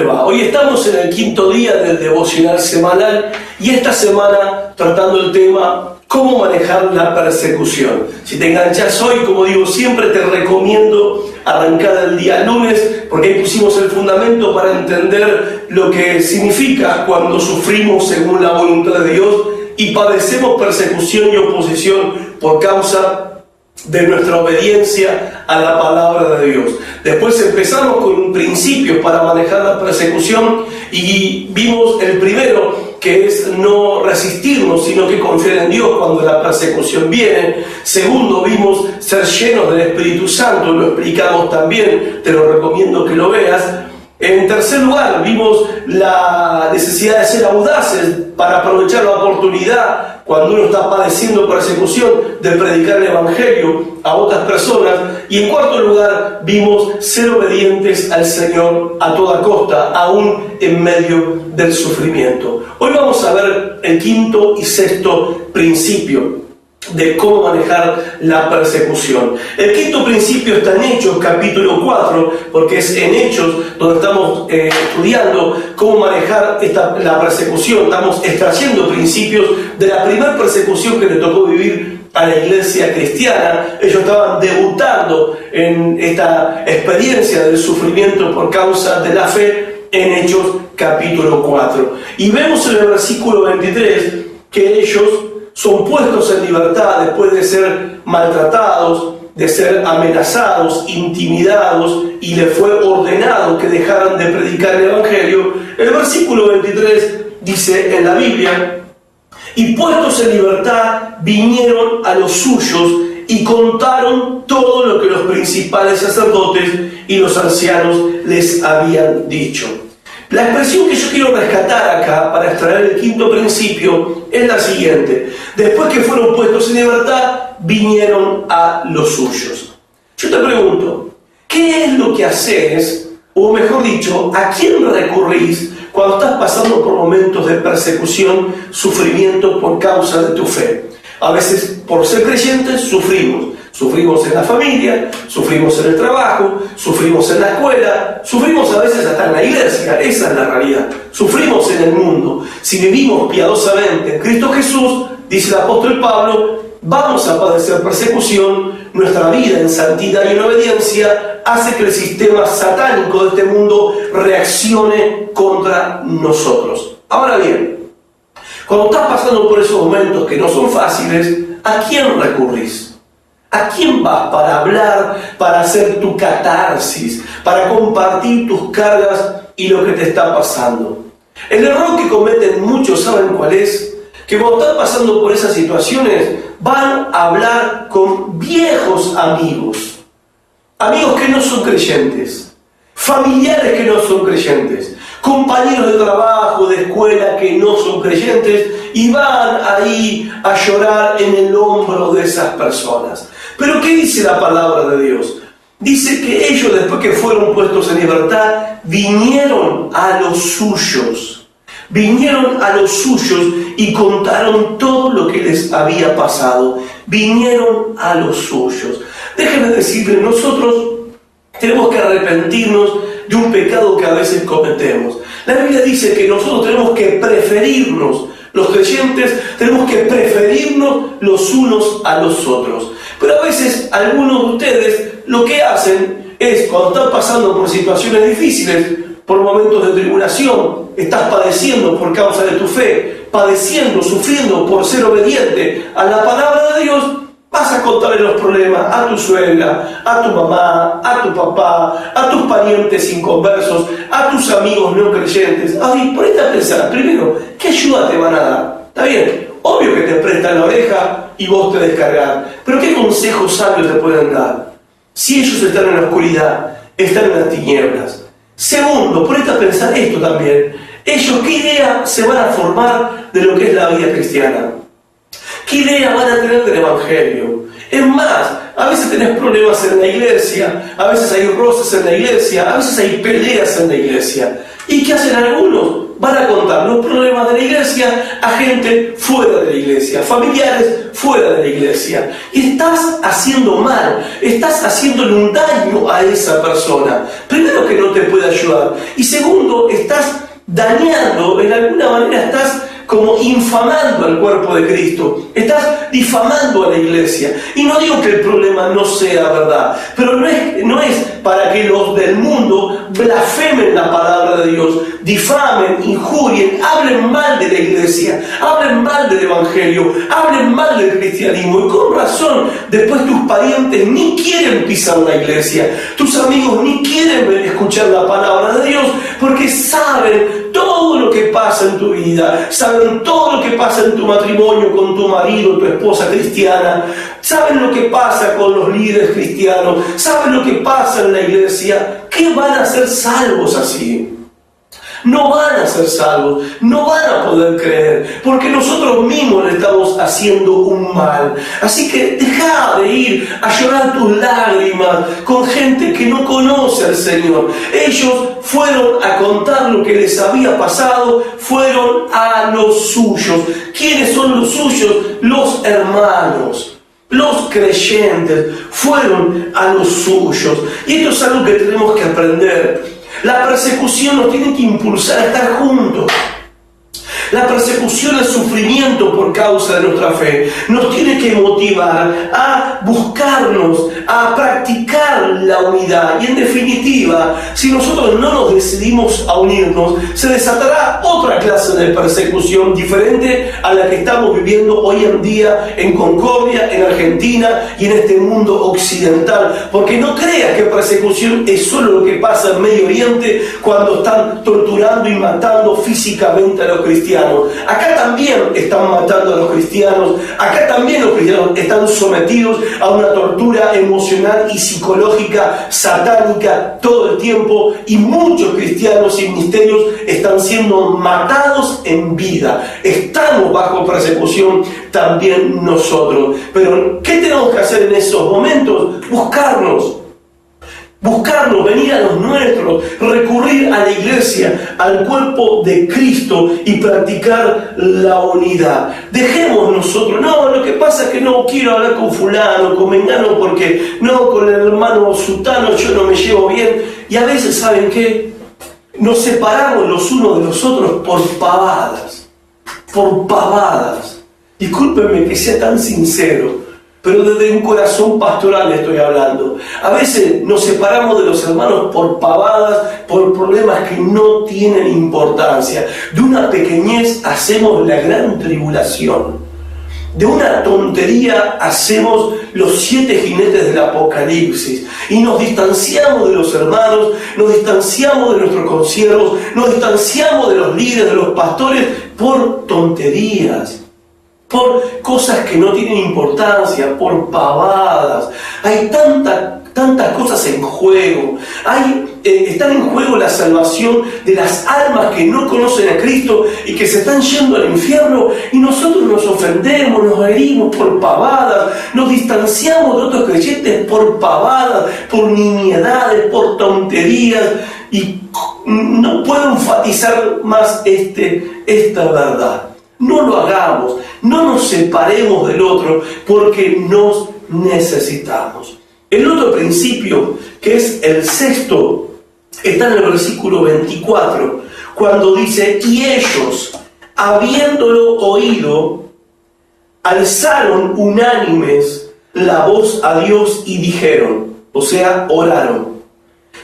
les va? Hoy estamos en el 5.º día del devocional semanal y esta semana tratando el tema cómo manejar la persecución. Si te enganchas hoy, como digo siempre, te recomiendo arrancar el día lunes, porque ahí pusimos el fundamento para entender lo que significa cuando sufrimos según la voluntad de Dios y padecemos persecución y oposición por causa de nuestra obediencia a la palabra de Dios. Después empezamos con principios para manejar la persecución y vimos el primero, que es no resistirnos, sino que confiar en Dios cuando la persecución viene. Segundo, vimos ser llenos del Espíritu Santo, lo explicamos también, te lo recomiendo que lo veas. En tercer lugar, vimos la necesidad de ser audaces para aprovechar la oportunidad cuando uno está padeciendo persecución de predicar el Evangelio a otras personas. Y en cuarto lugar, vimos ser obedientes al Señor a toda costa, aún en medio del sufrimiento. Hoy vamos a ver el quinto y sexto principio de cómo manejar la persecución. El quinto principio está en Hechos, capítulo 4, porque es en Hechos donde estamos estudiando cómo manejar la persecución. Estamos extrayendo principios de la primera persecución que le tocó vivir a la iglesia cristiana. Ellos estaban debutando en esta experiencia del sufrimiento por causa de la fe en Hechos, capítulo 4. Y vemos en el versículo 23 que ellos son puestos en libertad después de ser maltratados, de ser amenazados, intimidados, y les fue ordenado que dejaran de predicar el Evangelio. El versículo 23 dice en la Biblia: y puestos en libertad vinieron a los suyos y contaron todo lo que los principales sacerdotes y los ancianos les habían dicho. La expresión que yo quiero rescatar acá para extraer el quinto principio es la siguiente: después que fueron puestos en libertad, vinieron a los suyos. Yo te pregunto, ¿qué es lo que haces, o mejor dicho, a quién recurrís cuando estás pasando por momentos de persecución, sufrimiento por causa de tu fe? A veces, por ser creyentes, sufrimos en la familia, sufrimos en el trabajo, sufrimos en la escuela, sufrimos a veces hasta en la iglesia. Esa es la realidad. Sufrimos en el mundo. Si vivimos piadosamente en Cristo Jesús, dice el apóstol Pablo, vamos a padecer persecución. Nuestra vida en santidad y en obediencia hace que el sistema satánico de este mundo reaccione contra nosotros. Ahora bien, cuando estás pasando por esos momentos que no son fáciles, ¿a quién recurrís? ¿A quién vas para hablar, para hacer tu catarsis, para compartir tus cargas y lo que te está pasando? El error que cometen muchos, ¿saben cuál es? Que cuando están pasando por esas situaciones, van a hablar con viejos amigos. Amigos que no son creyentes, familiares que no son creyentes, compañeros de trabajo, de escuela que no son creyentes, y van ahí a llorar en el hombro de esas personas. Pero ¿qué dice la palabra de Dios? Dice que ellos, después que fueron puestos en libertad, vinieron a los suyos. Vinieron a los suyos y contaron todo lo que les había pasado. Vinieron a los suyos. Déjenme decirles, nosotros tenemos que arrepentirnos de un pecado que a veces cometemos. La Biblia dice que nosotros tenemos que preferirnos, los creyentes tenemos que preferirnos los unos a los otros. Pero a veces algunos de ustedes lo que hacen es, cuando están pasando por situaciones difíciles, por momentos de tribulación, estás padeciendo por causa de tu fe, padeciendo, sufriendo por ser obediente a la palabra de Dios, vas a contarle los problemas a tu suegra, a tu mamá, a tu papá, a tus parientes inconversos, a tus amigos no creyentes. Ay, ponete a pensar, primero, ¿qué ayuda te van a dar? Está bien, obvio que te prestan la oreja y vos te descargás, pero ¿qué consejos sabios te pueden dar? Si ellos están en la oscuridad, están en las tinieblas. Segundo, ponete a pensar esto también. Ellos, ¿qué idea se van a formar de lo que es la vida cristiana? ¿Qué idea van a tener del Evangelio? Es más, a veces tenés problemas en la iglesia, a veces hay roces en la iglesia, a veces hay peleas en la iglesia. ¿Y qué hacen algunos? Van a contar los problemas de la la iglesia a gente fuera de la iglesia, familiares fuera de la iglesia. Y estás haciendo mal, estás haciéndole un daño a esa persona. Primero, que no te puede ayudar. Y segundo, estás dañando, en alguna manera estás como infamando al cuerpo de Cristo, estás difamando a la iglesia. Y no digo que el problema no sea verdad, pero no es para que los del mundo blasfemen la palabra de Dios, difamen, injurien, hablen mal de la iglesia, hablen mal del evangelio, hablen mal del cristianismo. Y con razón, después tus parientes ni quieren pisar la iglesia, tus amigos ni quieren escuchar la palabra de Dios, porque saben todo lo que pasa en tu vida, saben todo lo que pasa en tu matrimonio, con tu marido, tu esposa cristiana, saben lo que pasa con los líderes cristianos, saben lo que pasa en la iglesia. ¿Qué van a ser salvos así? No van a ser salvos, no van a poder creer, porque nosotros mismos le estamos haciendo un mal. Así que deja de ir a llorar tus lágrimas con gente que no conoce al Señor. Ellos fueron a contar lo que les había pasado, fueron a los suyos. ¿Quiénes son los suyos? Los hermanos. Los creyentes fueron a los suyos. Y esto es algo que tenemos que aprender. La persecución nos tiene que impulsar a estar juntos. La persecución, el sufrimiento por causa de nuestra fe, nos tiene que motivar a buscarnos, a practicar la unidad. Y en definitiva, si nosotros no nos decidimos a unirnos, se desatará otra clase de persecución diferente a la que estamos viviendo hoy en día en Concordia, en Argentina y en este mundo occidental. Porque no creas que persecución es solo lo que pasa en Medio Oriente cuando están torturando y matando físicamente a los cristianos. Acá también están matando a los cristianos, acá también los cristianos están sometidos a una tortura emocional y psicológica satánica todo el tiempo, y muchos cristianos y ministerios están siendo matados en vida. Estamos bajo persecución también nosotros. Pero ¿qué tenemos que hacer en esos momentos? Buscarnos, venir a los nuestros, recurrir a la iglesia, al cuerpo de Cristo y practicar la unidad. Dejemos nosotros, no, lo que pasa es que no quiero hablar con fulano, con mengano, porque no, con el hermano sutano yo no me llevo bien. Y a veces, ¿saben qué? Nos separamos los unos de los otros por pavadas. Discúlpenme que sea tan sincero, pero desde un corazón pastoral estoy hablando. A veces nos separamos de los hermanos por pavadas, por problemas que no tienen importancia. De una pequeñez hacemos la gran tribulación. De una tontería hacemos los 7 jinetes del Apocalipsis. Y nos distanciamos de los hermanos, nos distanciamos de nuestros consiervos, nos distanciamos de los líderes, de los pastores, por tonterías, por cosas que no tienen importancia, por pavadas. Hay tantas cosas en juego. Están en juego la salvación de las almas que no conocen a Cristo y que se están yendo al infierno, y nosotros nos ofendemos, nos herimos por pavadas, nos distanciamos de otros creyentes por pavadas, por nimiedades, por tonterías. Y no puedo enfatizar más esta verdad. No lo hagamos, no nos separemos del otro, porque nos necesitamos. El otro principio, que es el sexto, está en el versículo 24, cuando dice: y ellos, habiéndolo oído, alzaron unánimes la voz a Dios y dijeron, o sea, oraron: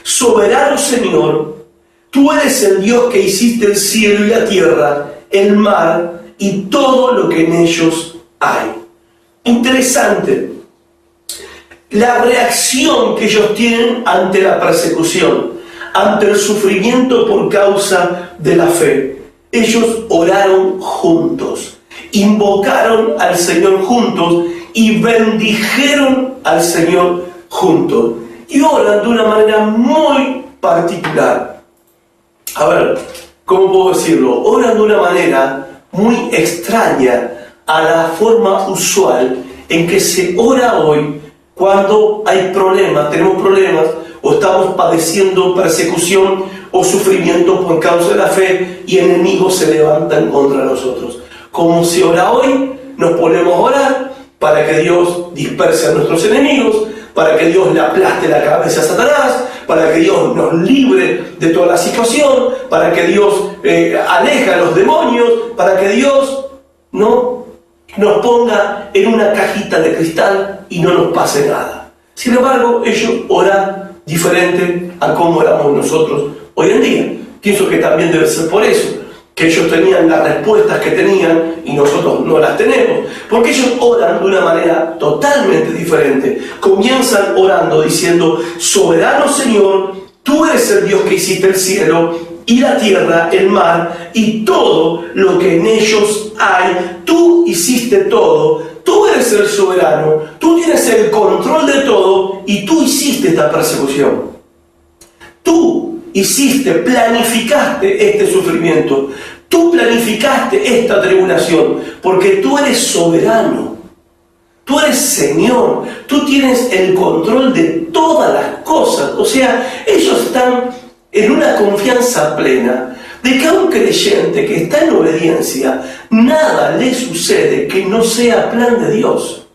soberano Señor, tú eres el Dios que hiciste el cielo y la tierra, el mar y todo lo que en ellos hay. Interesante la reacción que ellos tienen ante la persecución, ante el sufrimiento por causa de la fe. Ellos oraron juntos, invocaron al Señor juntos y bendijeron al Señor juntos. Y oran de una manera muy particular. A ver, ¿cómo puedo decirlo? Oran de una manera muy extraña a la forma usual en que se ora hoy cuando hay problemas, tenemos problemas, o estamos padeciendo persecución o sufrimiento por causa de la fe y enemigos se levantan contra nosotros. ¿Cómo se ora hoy? Nos ponemos a orar para que Dios disperse a nuestros enemigos, para que Dios le aplaste la cabeza a Satanás, para que Dios nos libre de toda la situación, para que Dios aleje a los demonios, para que Dios no nos ponga en una cajita de cristal y no nos pase nada. Sin embargo, ellos oran diferente a cómo oramos nosotros hoy en día. Pienso que también debe ser por eso, que ellos tenían las respuestas que tenían y nosotros no las tenemos, porque ellos oran de una manera totalmente diferente. Comienzan orando diciendo: soberano Señor, tú eres el Dios que hiciste el cielo y la tierra, el mar y todo lo que en ellos hay. Tú hiciste todo, tú eres el soberano, tú tienes el control de todo y tú hiciste esta persecución. Tú hiciste, planificaste este sufrimiento, tú planificaste esta tribulación, porque tú eres soberano, tú eres Señor, tú tienes el control de todas las cosas. O sea, ellos están en una confianza plena de que a un creyente que está en obediencia, nada le sucede que no sea plan de Dios,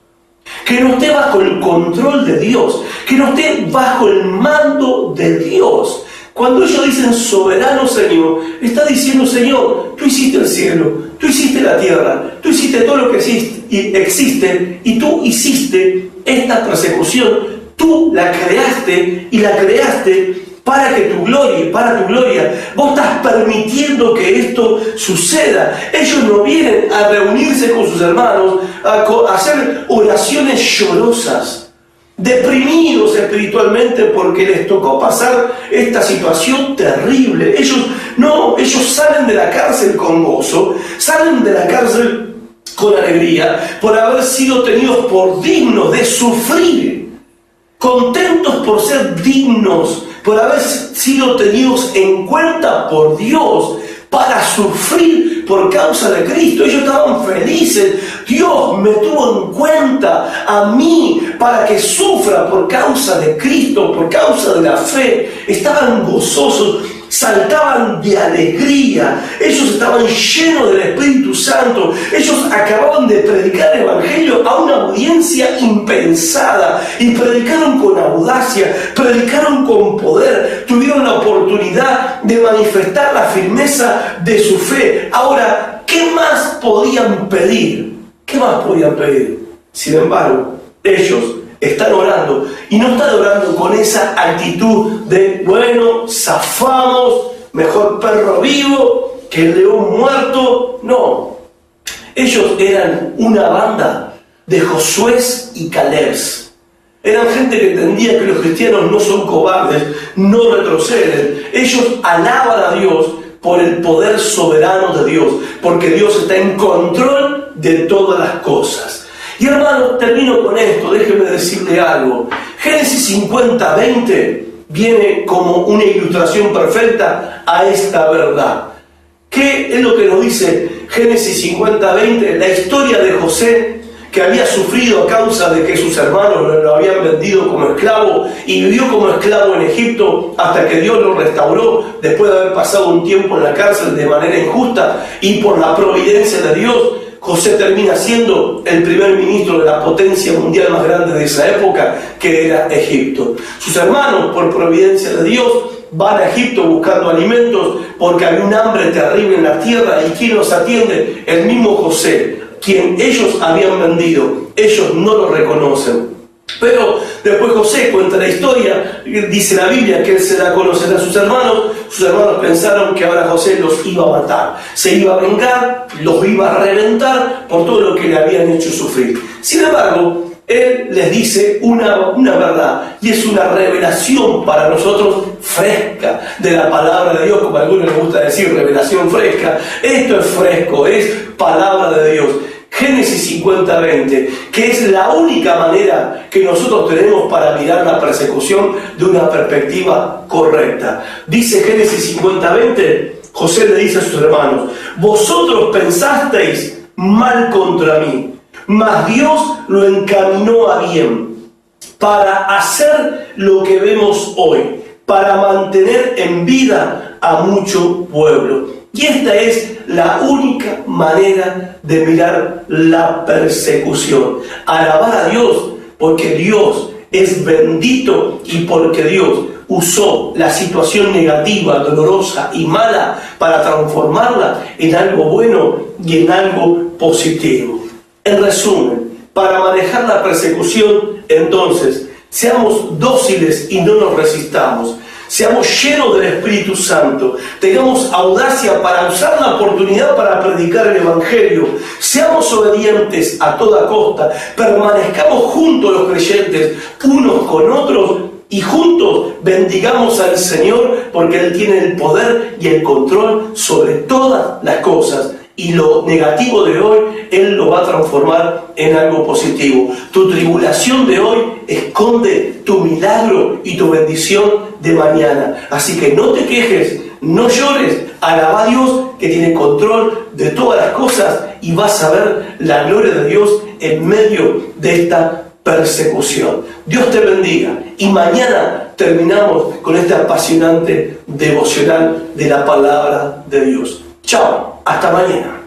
que no esté bajo el control de Dios, que no esté bajo el mando de Dios. Cuando ellos dicen soberano Señor, está diciendo: Señor, tú hiciste el cielo, tú hiciste la tierra, tú hiciste todo lo que existe y tú hiciste esta persecución, tú la creaste y la creaste para que tu gloria, para tu gloria. Vos estás permitiendo que esto suceda. Ellos no vienen a reunirse con sus hermanos, a hacer oraciones llorosas, deprimidos espiritualmente porque les tocó pasar esta situación terrible. Ellos salen de la cárcel con gozo, salen de la cárcel con alegría por haber sido tenidos por dignos de sufrir, contentos por ser dignos, por haber sido tenidos en cuenta por Dios para sufrir por causa de Cristo. Ellos estaban felices. Dios me tuvo en cuenta a mí para que sufra por causa de Cristo, por causa de la fe. Estaban gozosos, saltaban de alegría. Ellos estaban llenos del Espíritu Santo. Ellos acababan de predicar el Evangelio a una audiencia impensada y predicaron con audacia, predicaron con poder, tuvieron la oportunidad de manifestar la firmeza de su fe. Ahora, ¿qué más podían pedir? ¿Qué más podían pedir? Sin embargo, ellos están orando y no están orando con esa actitud de: bueno, zafamos, mejor perro vivo que el león muerto. No, ellos eran una banda de Josué y Caleb. Eran gente que entendía que los cristianos no son cobardes, no retroceden. Ellos alaban a Dios por el poder soberano de Dios, porque Dios está en control de todas las cosas. Y hermano, termino con esto, déjeme decirle algo. Génesis 50:20 viene como una ilustración perfecta a esta verdad. ¿Qué es lo que nos dice Génesis 50:20? La historia de José, que había sufrido a causa de que sus hermanos lo habían vendido como esclavo y vivió como esclavo en Egipto hasta que Dios lo restauró después de haber pasado un tiempo en la cárcel de manera injusta, y por la providencia de Dios José termina siendo el primer ministro de la potencia mundial más grande de esa época, que era Egipto. Sus hermanos, por providencia de Dios, van a Egipto buscando alimentos porque había un hambre terrible en la tierra. ¿Y quién los atiende? El mismo José, quien ellos habían vendido. Ellos no lo reconocen. Pero después José cuenta la historia, dice la Biblia que él se da a conocer a sus hermanos pensaron que ahora José los iba a matar, se iba a vengar, los iba a reventar por todo lo que le habían hecho sufrir. Sin embargo, él les dice una verdad, y es una revelación para nosotros fresca de la palabra de Dios, como a algunos les gusta decir, revelación fresca. Esto es fresco, es palabra de Dios. Génesis 50:20, que es la única manera que nosotros tenemos para mirar la persecución de una perspectiva correcta. Dice Génesis 50:20, José le dice a sus hermanos: vosotros pensasteis mal contra mí, mas Dios lo encaminó a bien, para hacer lo que vemos hoy, para mantener en vida a mucho pueblo. Y esta es la única manera de mirar la persecución. Alabar a Dios porque Dios es bendito y porque Dios usó la situación negativa, dolorosa y mala para transformarla en algo bueno y en algo positivo. En resumen, para manejar la persecución, entonces, seamos dóciles y no nos resistamos. Seamos llenos del Espíritu Santo, tengamos audacia para usar la oportunidad para predicar el Evangelio, seamos obedientes a toda costa, permanezcamos juntos los creyentes, unos con otros, y juntos bendigamos al Señor, porque Él tiene el poder y el control sobre todas las cosas. Y lo negativo de hoy, Él lo va a transformar en algo positivo. Tu tribulación de hoy esconde tu milagro y tu bendición de mañana. Así que no te quejes, no llores, alaba a Dios que tiene control de todas las cosas y vas a ver la gloria de Dios en medio de esta persecución. Dios te bendiga y mañana terminamos con este apasionante devocional de la palabra de Dios. Chao, hasta mañana.